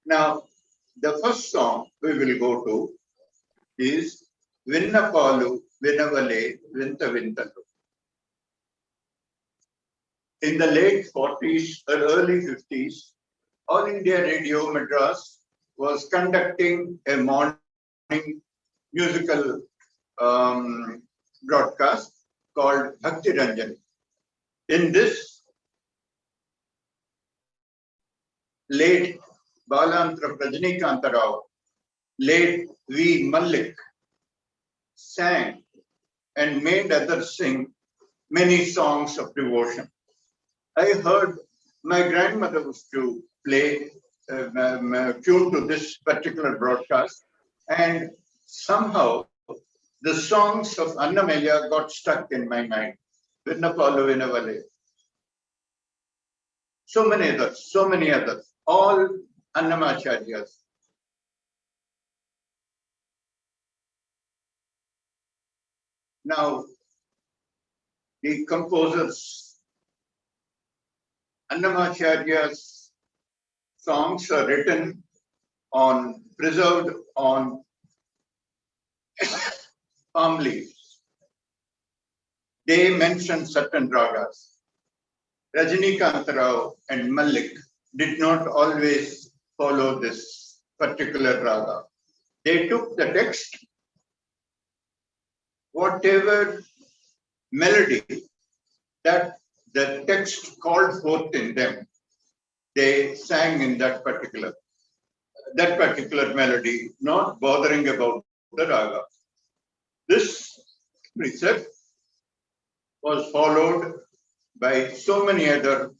Now, the first song we will go to is Vinnapalu Vinavale Vinta Vintalu. In the late 40s or early 50s, All India Radio Madras was conducting a morning musical broadcast called Bhakti Ranjan. In this, late Balantra Rajnikanta Rao, late V. Malik sang and made others sing many songs of devotion. I heard my grandmother used to play tune to this particular broadcast, and somehow the songs of Annamalya got stuck in my mind. Vinnapalu Vinavale. So many others, all Annamacharyas. Now, the composers, Annamacharya's songs are written on, preserved on palm leaves. They mention certain ragas. Rajnikanta Rao and Malik did not always follow this particular raga. They took the text, whatever melody that the text called forth in them, they sang in that particular melody, not bothering about the raga. This precept was followed by so many other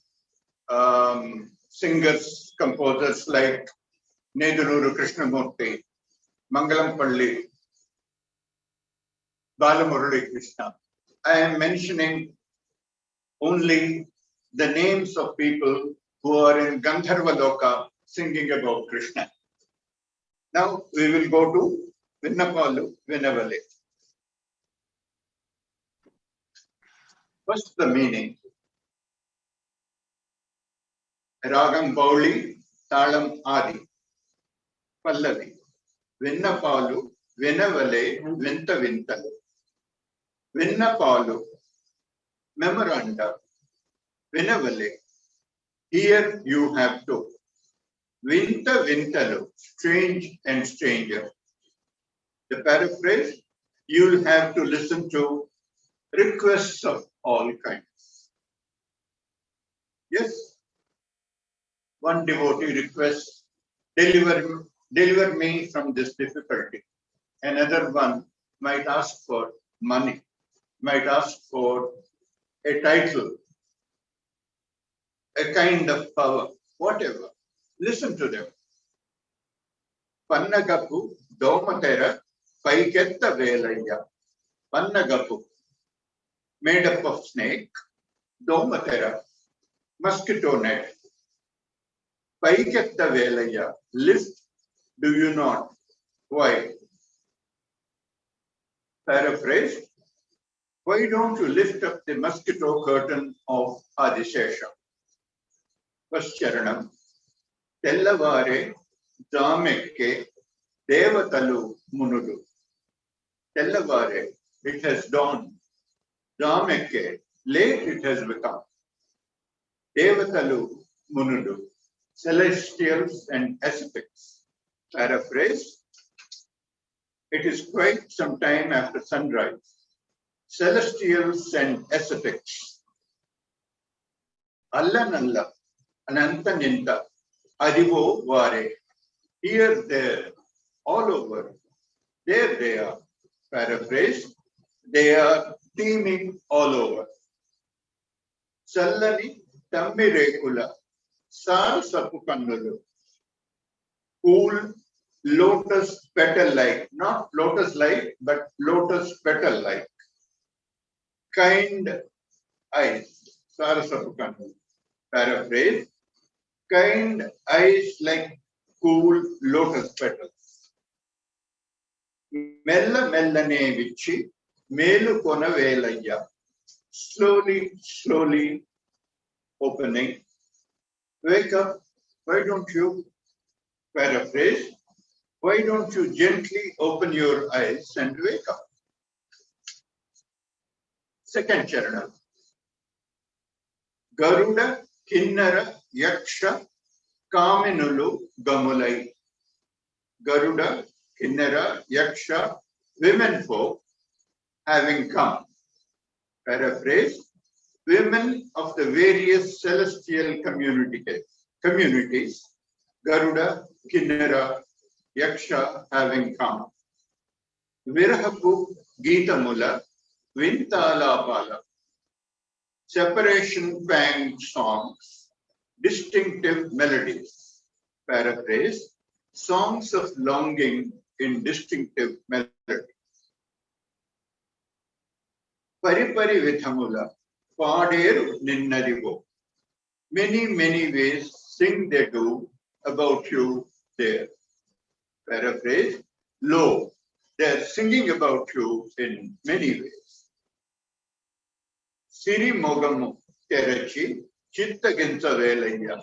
singers, composers like Neduluru Krishnamurti, Mangalampalli, Balamurali Krishna. I am mentioning only the names of people who are in Gandharva Loka singing about Krishna. Now we will go to Vinnapalu Vinavale. First, the meaning. Ragam Bauli, Talam Adi. Pallavi. Vinnapalu Vinavale Vinta Vintalu. Vinnapalu. Memoranda. Vinavale. Here you have to. Vinta Vintalu. Strange and stranger. The paraphrase, you'll have to listen to requests of all kinds. Yes, one devotee requests, deliver me from this difficulty. Another one might ask for money, might ask for a title, a kind of power, whatever. Listen to them. Pannagapu Domatera Paiketta Velaya. Pannagapu, made up of snake, Domatera, mosquito net. Paiketta Velaya, lift, do you not? Why? Paraphrase, why don't you lift up the mosquito curtain of Adishesha? First Charanam, Tellavare, Damekke, Devatalu Munudu. Tellavare, it has dawned. Damekke, late it has become. Devatalu Munudu, celestials and ascetics. Paraphrase, it is quite some time after sunrise. Celestials and ascetics. Allah Nalla, Ananta Ninta, Adivo Vare. Here, there, all over. There they are. Paraphrase, they are teeming all over. Sallani Tammirekula, Sar Sapukannulu. Cool, lotus petal-like, not lotus-like, but lotus petal-like. Kind eyes, Sar Sapukannulu. Paraphrase, kind eyes like cool lotus petals. Mella mellane vichi, melu kona velaya. Slowly, slowly opening. Wake up, why don't you? Paraphrase, why don't you gently open your eyes and wake up? Second charana. Garuda, Kinnara, Yaksha, Kaminulu, Gamulai. Garuda, Kinnara, Yaksha, women folk having come. Paraphrase, women of the various celestial communities, Garuda, Kinnara, Yaksha having come. Virahapu, Geetamula, Vintalapala. Separation pang songs, distinctive melodies. Paraphrase, songs of longing in distinctive melody. Paripari Vithamula, Paderu Ninnarivo. Many, many ways sing they do about you there. Paraphrase, lo, they are singing about you in many ways. Siri Mogamu Terachi, Chitta Ginsa Velaya,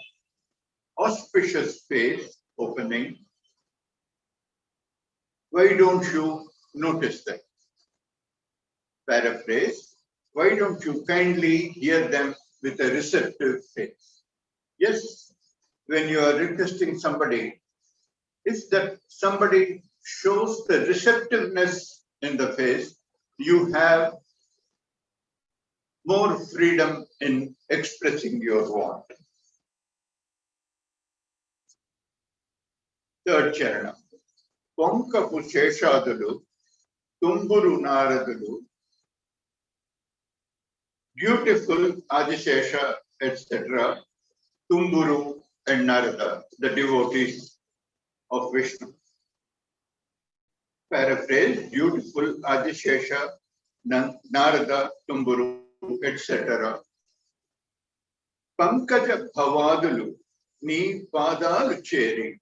auspicious space opening. Why don't you notice that? Paraphrase, why don't you kindly hear them with a receptive face? Yes, when you are requesting somebody, if that somebody shows the receptiveness in the face, you have more freedom in expressing your want. Third charana. Ponkapu Sheshadulu, Tumburu Naradulu, beautiful Adishesha, etc., Tumburu and Narada, the devotees of Vishnu. Paraphrase, beautiful Adishesha, Narada, Tumburu, etc. Pankaja Bhavadulu, Ni Padalu Cheri,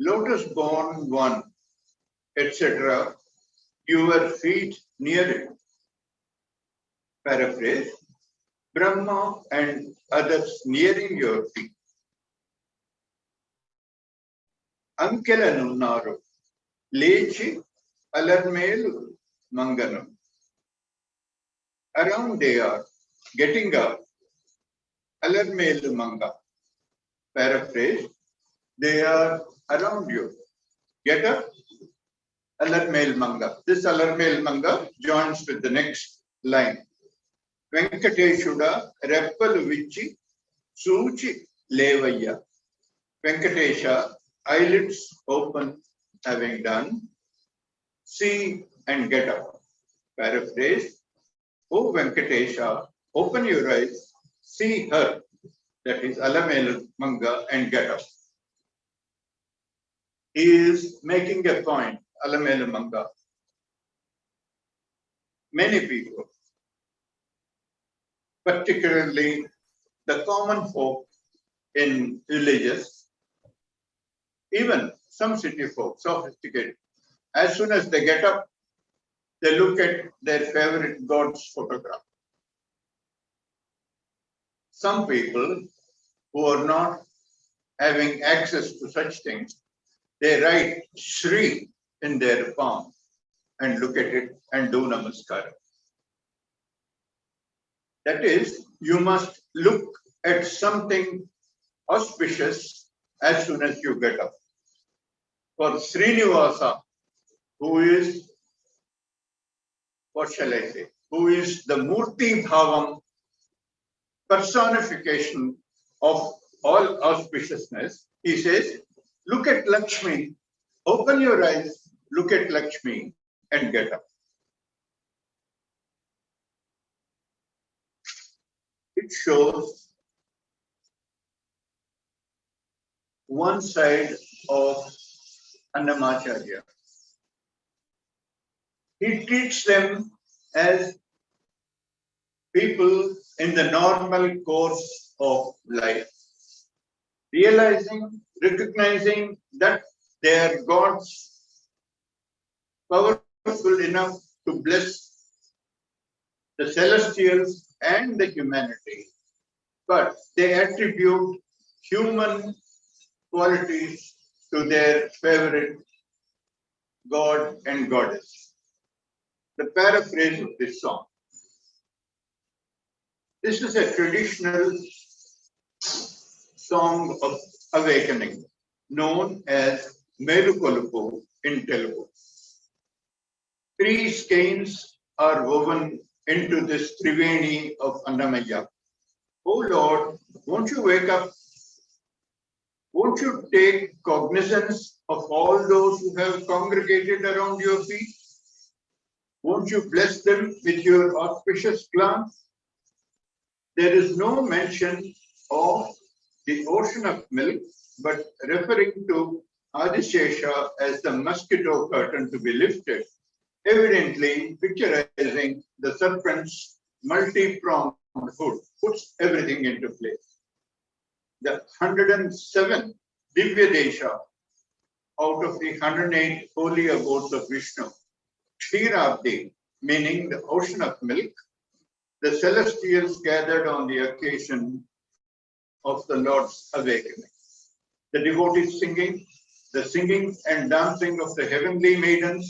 lotus born one, etc., your feet near it. Paraphrase, Brahma and others nearing your feet. Ankela Nunnaru, Lechi Alarmelu Manganam. Around they are, getting up, Alarmelu Manga. Paraphrase, they are around you. Get up, Alarmel Manga. This Alarmel Manga joins with the next line. Venkateshuda Reppalu Vichi Suchi Levaya. Venkatesha, eyelids open, having done, see and get up. Paraphrase, O Venkatesha, open your eyes, see her, that is Alamelu Manga, and get up. He is making a point, Alamelu Manga. Many people, particularly the common folk in villages, even some city folk, sophisticated, as soon as they get up, they look at their favorite god's photograph. Some people who are not having access to such things, they write Shri in their palm and look at it and do Namaskara. That is, you must look at something auspicious as soon as you get up. For Srinivasa, who is, what shall I say, who is the Murti Bhavam, personification of all auspiciousness, he says, look at Lakshmi, open your eyes, look at Lakshmi and get up. It shows one side of Annamacharya. He treats them as people in the normal course of life, recognizing that they are gods powerful enough to bless the celestials and the humanity, but they attribute human qualities to their favorite god and goddess. The paraphrase of this song. This is a traditional song of awakening known as Melukolupu in Telugu. 3 skeins are woven into this Triveni of Annamaya. Oh Lord, won't you wake up? Won't you take cognizance of all those who have congregated around your feet? Won't you bless them with your auspicious glance? There is no mention of the ocean of milk, but referring to Adishesha as the mosquito curtain to be lifted, evidently picturizing the serpent's multi-pronged hood, puts everything into place. The 107 Divya Desha out of the 108 holy abodes of Vishnu, Kshirabdi, meaning the ocean of milk, the celestials gathered on the occasion of the Lord's awakening. The devotees singing, the singing and dancing of the heavenly maidens,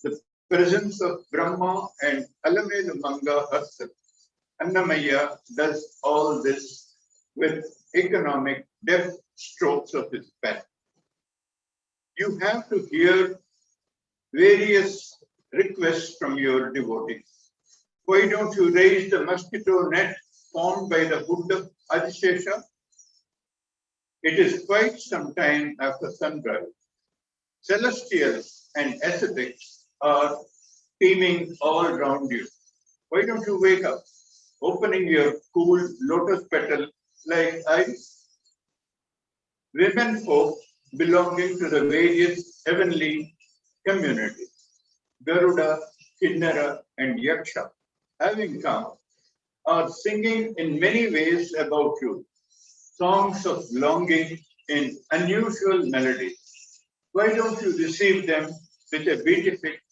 the presence of Brahma and Alamelu Manga herself. Annamaya does all this with economic deft strokes of his pen. You have to hear various requests from your devotees. Why don't you raise the mosquito net formed by the hood of Adishesha? It is quite some time after sunrise. Celestials and ascetics are teeming all round you. Why don't you wake up, opening your cool lotus petal like ice? Women folk belonging to the various heavenly communities, Garuda, Kinnara, and Yaksha, having come, are singing in many ways about you, songs of longing in unusual melodies. Why don't you receive them with a beatific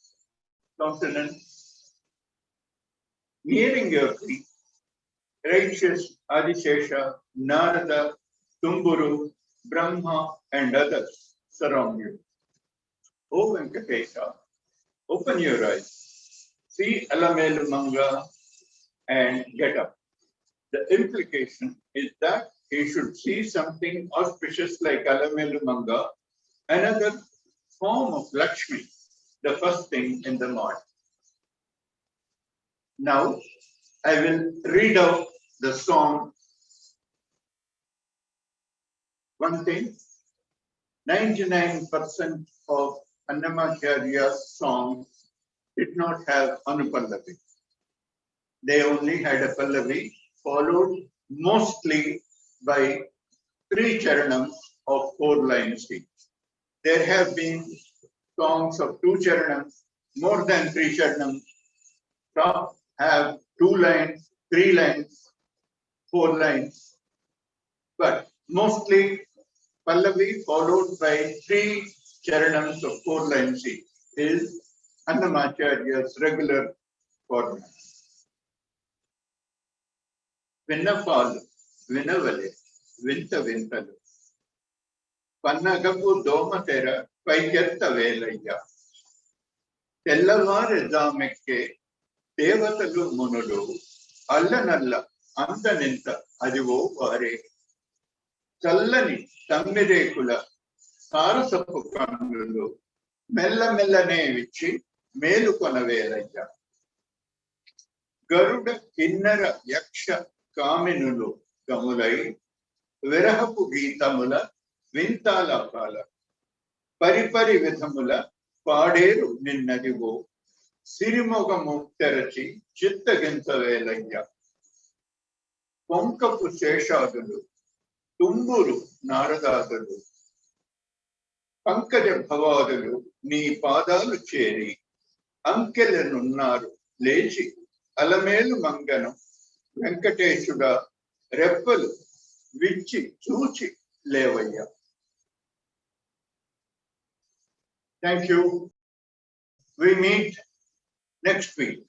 countenance? Nearing your feet, righteous Adishesha, Narada, Tumburu, Brahma, and others surround you. O Venkatesha, open your eyes, see Alamelu Manga, and get up. The implication is that he should see something auspicious like Alamelu Manga, another form of Lakshmi, the first thing in the morning. Now, I will read out the song. One thing, 99% of Annamacharya's songs did not have Anupallavi. They only had a Pallavi, followed mostly by 3 charanams of 4 lines each. There have been songs of 2 charanams, more than 3 charanams. Some have 2 lines, 3 lines, 4 lines, but mostly Pallavi followed by 3 charanams of 4 lines each is Annamacharya's regular format. Vinnapalu, Vinnavale, Vinta Vintalu, Pannagapu Domatera, Paiketta Velaya, Tellavar Ezamekke, Devatalu Munudu, Allanalla, Antaninta, Adivo Vare, Challani, Tammirekula, Sarasapu Kandulu, Mella Mellane Vichi, Melukona Velaya, Garuda, Kinnara, Yaksha, Kaminulu, Gamulai, Virahapu Geetamula, Vintala Pala, Paripari Vithamula, Paderu Ninnadivo, Sirimogamu Terachi, Chittaginta Velaya, Ponkapu Seshadulu, Tumburu Naradadalu, Pankaja Bhavadalu, Ni Padalu Cheri, Ankelenunnaru, Lechi, Alamelu Manganu, Venkateshuda, Reppalu, Vichi, Chuchi, Levaya. Thank you. We meet next week.